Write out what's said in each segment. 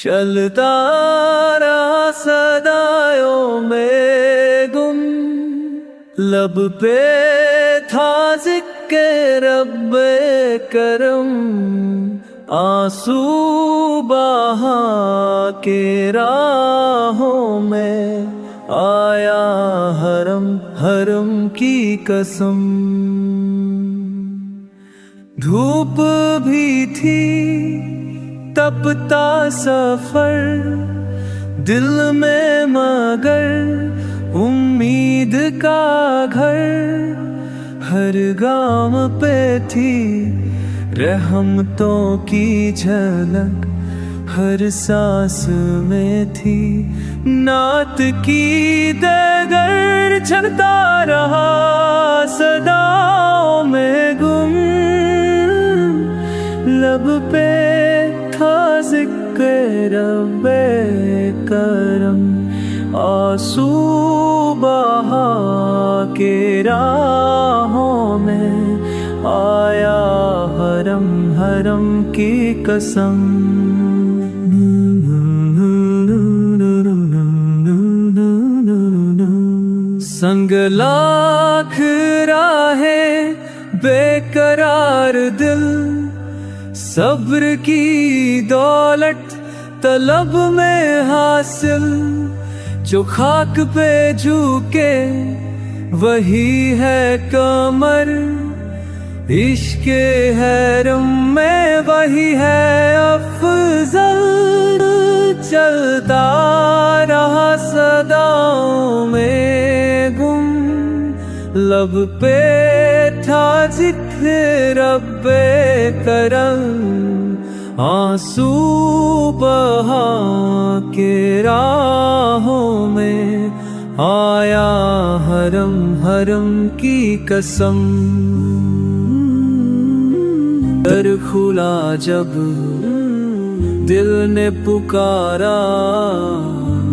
चलता रहा सदायों में गुम, लब पे था ज़िक्र रब्बे करम, आंसू बहा के राहों में आया हरम हरम की कसम। धूप भी थी तपता सफर दिल में, मगर उम्मीद का घर हर गाम पे थी, रहमतों की झलक हर सांस में थी। नात की डगर चलता रहा सदाओं में गुम, लब पे था ज़िक्र रब्बे करम, आंसू बहा के राहों में आया हरम हरम की कसम। संग लाख राहें बेकरार दिल, सब्र की दौलत तलब में हासिल, जो खाक पे झुके वही है कमर, इश्क़ हैरम में वही है अफजल। चलता रहा सदाओं में गुम, लब पे था ज़िक्र रब्बे करम, आंसू बहा के राहों में आया हरम हरम की कसम। दर खुला जब दिल ने पुकारा,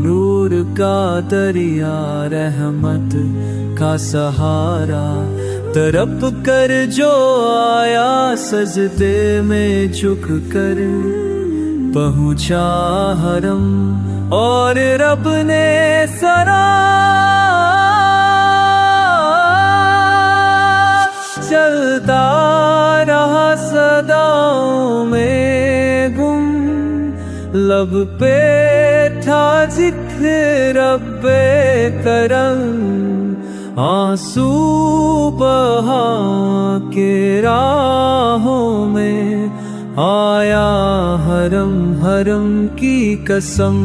नूर का दरिया रहमत का सहारा, तरप कर जो आया सजदे में झुक कर, पहुँचा हरम और रब ने सरा। चलता रहा सदाओं में गुम, लब पे था ज़िक्र रब्बे करम, आंसू बहा के राहों में आया हरम हरम की कसम।